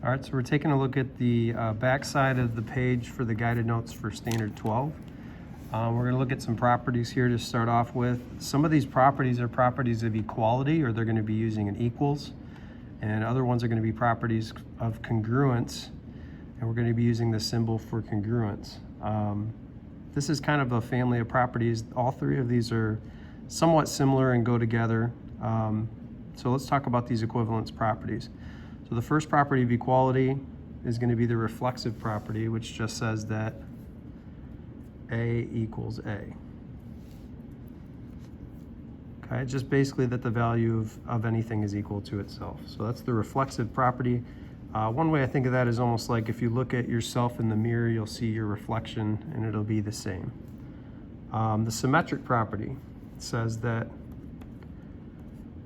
All right, so we're taking a look at the back side of the page for the guided notes for Standard 12. We're going to look at some properties here to start off with. Some of these properties are properties of equality, or they're going to be using an equals, and other ones are going to be properties of congruence, and we're going to be using the symbol for congruence. This is kind of a family of properties. All three of these are somewhat similar and go together. So let's talk about these equivalence properties. So the first property of equality is going to be the reflexive property, which just says that A equals A. Okay, just basically that the value of anything is equal to itself. So that's the reflexive property. One way I think of that is almost like if you look at yourself in the mirror, you'll see your reflection and it'll be the same. The symmetric property says that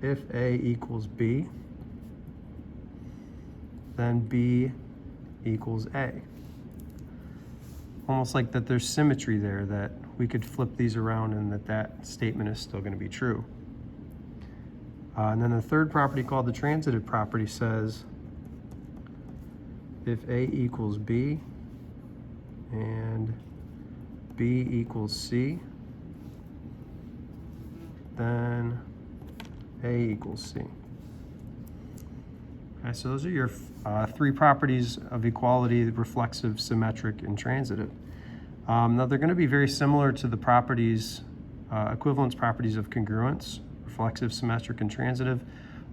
if A equals B, then B equals A. Almost like that there's symmetry there, that we could flip these around and that statement is still going to be true. And then the third property, called the transitive property, says if A equals B and B equals C, then A equals C. Okay, so those are your three properties of equality: reflexive, symmetric, and transitive. Now they're going to be very similar to the properties, equivalence properties of congruence, reflexive, symmetric, and transitive,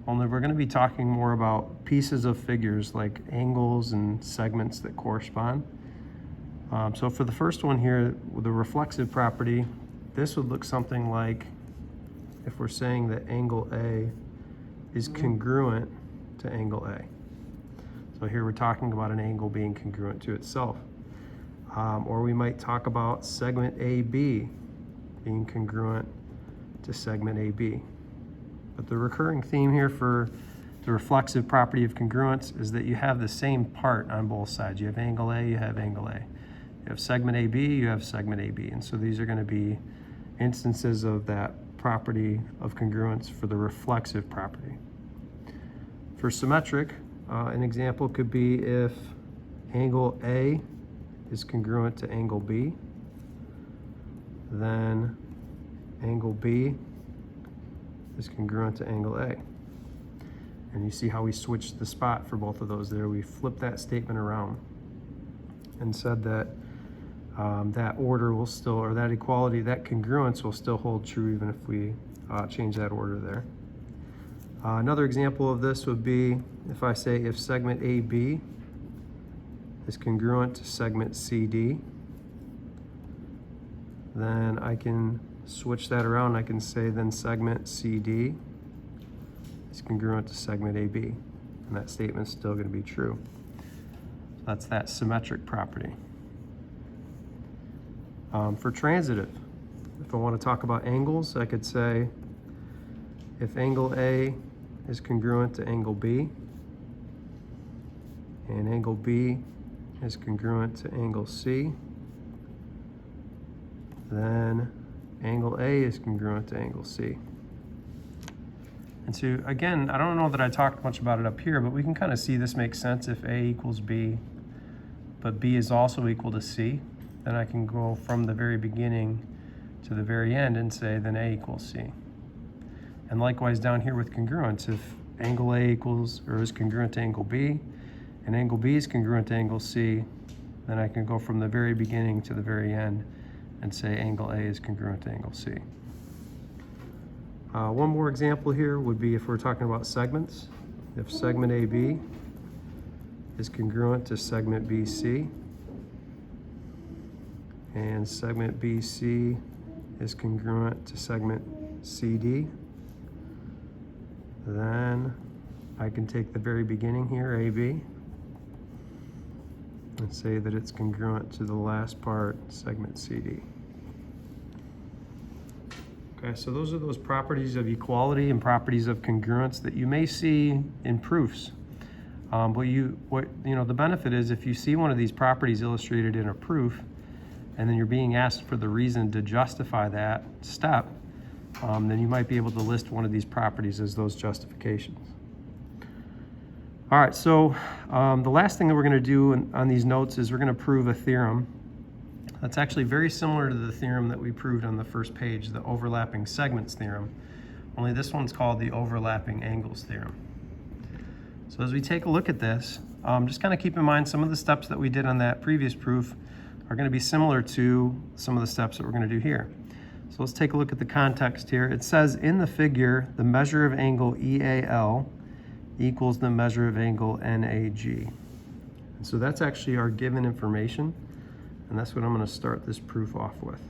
only we're going to be talking more about pieces of figures like angles and segments that correspond. So for the first one here, with the reflexive property, this would look something like if we're saying that angle A is congruent to angle A. So here we're talking about an angle being congruent to itself. Or we might talk about segment AB being congruent to segment AB. But the recurring theme here for the reflexive property of congruence is that you have the same part on both sides. You have angle A, you have angle A. You have segment AB, you have segment AB. And so these are going to be instances of that property of congruence for the reflexive property. For symmetric, an example could be if angle A is congruent to angle B, then angle B is congruent to angle A. And you see how we switched the spot for both of those there. We flipped that statement around and said that that order will still, or that equality, that congruence will still hold true even if we change that order there. Another example of this would be if I say if segment AB is congruent to segment CD, then I can switch that around. I can say then segment CD is congruent to segment AB, and that statement is still going to be true. So that's that symmetric property. For transitive, if I want to talk about angles, I could say if angle A is congruent to angle B, and angle B is congruent to angle C, then angle A is congruent to angle C. And so again, I don't know that I talked much about it up here, but we can kind of see this makes sense. If A equals B, but B is also equal to C, then I can go from the very beginning to the very end and say then A equals C. And likewise down here with congruence, if angle A equals or is congruent to angle B, and angle B is congruent to angle C, then I can go from the very beginning to the very end and say angle A is congruent to angle C. One more example here would be if we're talking about segments. If segment AB is congruent to segment BC, and segment BC is congruent to segment CD, then I can take the very beginning here, AB, and say that it's congruent to the last part, segment CD. Okay, so those are those properties of equality and properties of congruence that you may see in proofs. But the benefit is if you see one of these properties illustrated in a proof, and then you're being asked for the reason to justify that step, then you might be able to list one of these properties as those justifications. All right, so the last thing that we're going to do on these notes is we're going to prove a theorem. That's actually very similar to the theorem that we proved on the first page, the overlapping segments theorem, only this one's called the overlapping angles theorem. So as we take a look at this, just kind of keep in mind some of the steps that we did on that previous proof are going to be similar to some of the steps that we're going to do here. So let's take a look at the context here. It says in the figure, the measure of angle EAL equals the measure of angle NAG. And so that's actually our given information, and that's what I'm going to start this proof off with.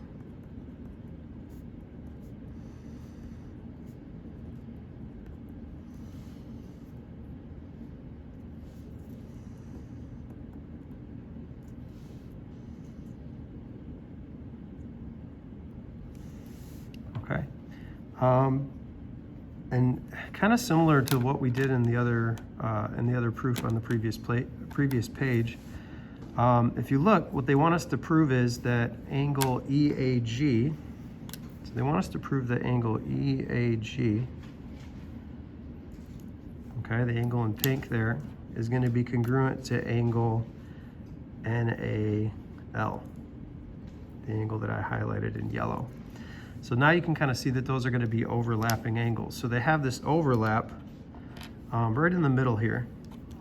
Okay. And kind of similar to what we did in the other proof on the previous page. If you look, what they want us to prove is that angle EAG. So they want us to prove that angle EAG. Okay, the angle in pink there is going to be congruent to angle NAL, the angle that I highlighted in yellow. So now you can kind of see that those are going to be overlapping angles. So they have this overlap right in the middle here,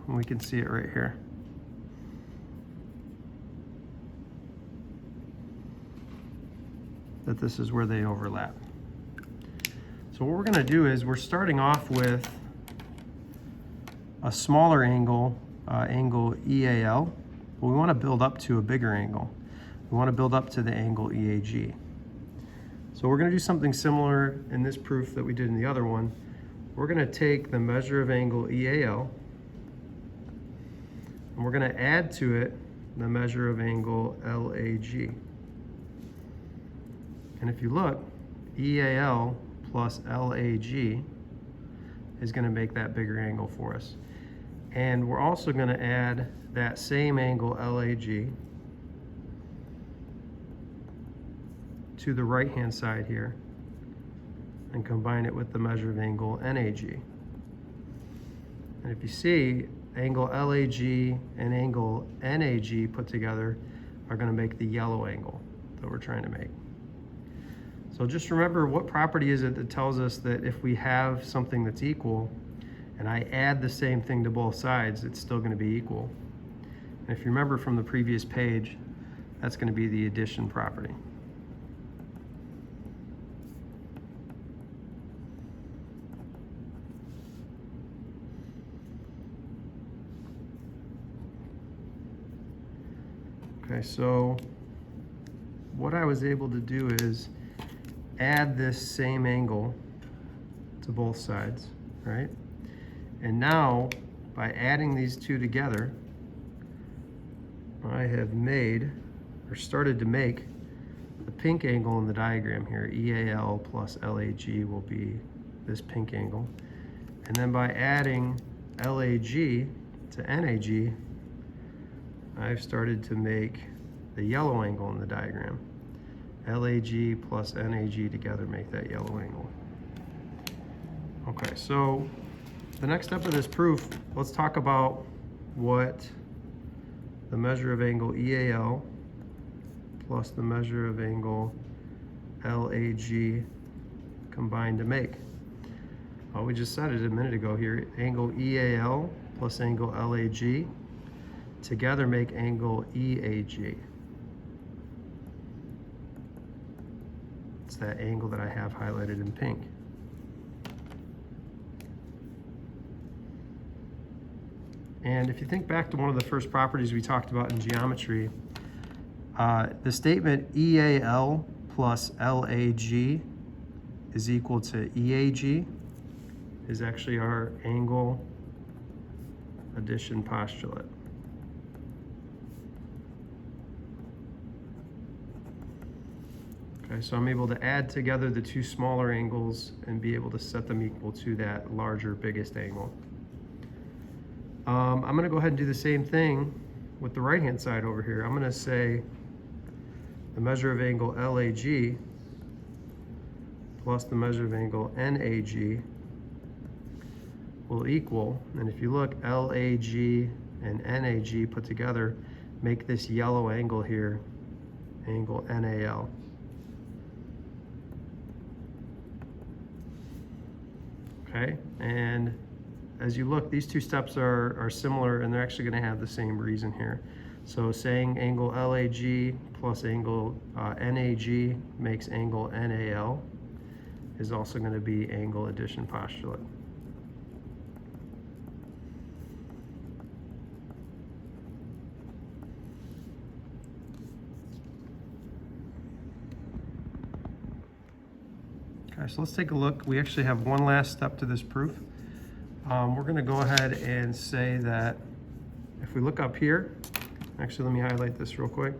and we can see it right here. That this is where they overlap. So what we're going to do is we're starting off with a smaller angle, angle EAL, but we want to build up to a bigger angle. We want to build up to the angle EAG. So we're going to do something similar in this proof that we did in the other one. We're going to take the measure of angle EAL, and we're going to add to it the measure of angle LAG. And if you look, EAL plus LAG is going to make that bigger angle for us. And we're also going to add that same angle LAG to the right-hand side here and combine it with the measure of angle NAG. And if you see, angle LAG and angle NAG put together are going to make the yellow angle that we're trying to make. So just remember, what property is it that tells us that if we have something that's equal and I add the same thing to both sides, it's still going to be equal? And if you remember from the previous page, that's going to be the addition property. Okay, so what I was able to do is add this same angle to both sides, right? And now, by adding these two together, I have made, or started to make, the pink angle in the diagram here. EAL plus LAG will be this pink angle. And then by adding LAG to NAG, I've started to make the yellow angle in the diagram. LAG plus NAG together make that yellow angle. Okay, so the next step of this proof, let's talk about what the measure of angle EAL plus the measure of angle LAG combined to make. We just said it a minute ago here. Angle EAL plus angle LAG together make angle EAG. It's that angle that I have highlighted in pink. And if you think back to one of the first properties we talked about in geometry, the statement EAL plus LAG is equal to EAG is actually our angle addition postulate. Okay, so I'm able to add together the two smaller angles and be able to set them equal to that larger, biggest angle. I'm going to go ahead and do the same thing with the right-hand side over here. I'm going to say the measure of angle LAG plus the measure of angle NAG will equal, and if you look, LAG and NAG put together make this yellow angle here, angle NAL. Okay, and as you look, these two steps are similar, and they're actually going to have the same reason here. So saying angle LAG plus angle NAG makes angle NAL is also going to be angle addition postulate. Okay, so let's take a look. We actually have one last step to this proof. We're going to go ahead and say that if we look up here, actually let me highlight this real quick.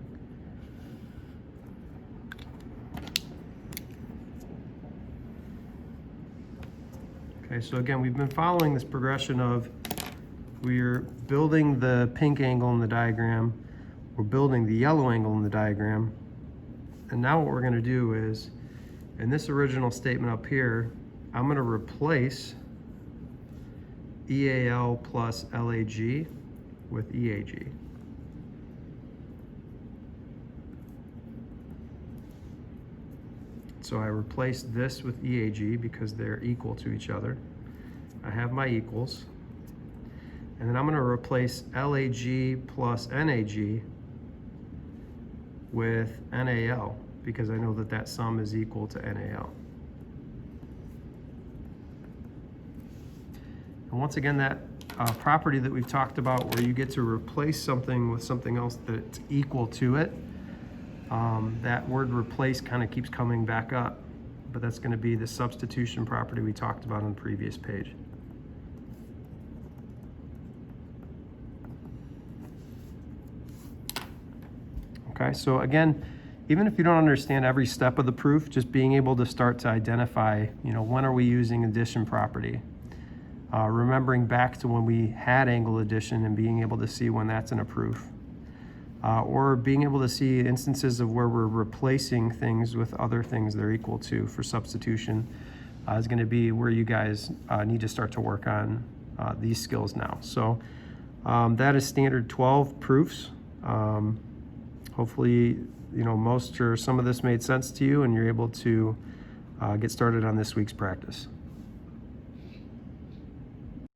Okay, so again, we've been following this progression of we're building the pink angle in the diagram, we're building the yellow angle in the diagram, and now what we're going to do is, in this original statement up here, I'm going to replace EAL plus LAG with EAG. So I replaced this with EAG because they're equal to each other. I have my equals. And then I'm going to replace LAG plus NAG with NAL because I know that that sum is equal to NAL. And once again, that property that we've talked about where you get to replace something with something else that's equal to it, that word replace kind of keeps coming back up, but that's going to be the substitution property we talked about on the previous page. Okay, so again, even if you don't understand every step of the proof, just being able to start to identify, when are we using addition property? Remembering back to when we had angle addition and being able to see when that's in a proof. Or being able to see instances of where we're replacing things with other things they're equal to for substitution is going to be where you guys need to start to work on these skills now. So that is standard 12 proofs. Hopefully, most or some of this made sense to you and you're able to get started on this week's practice.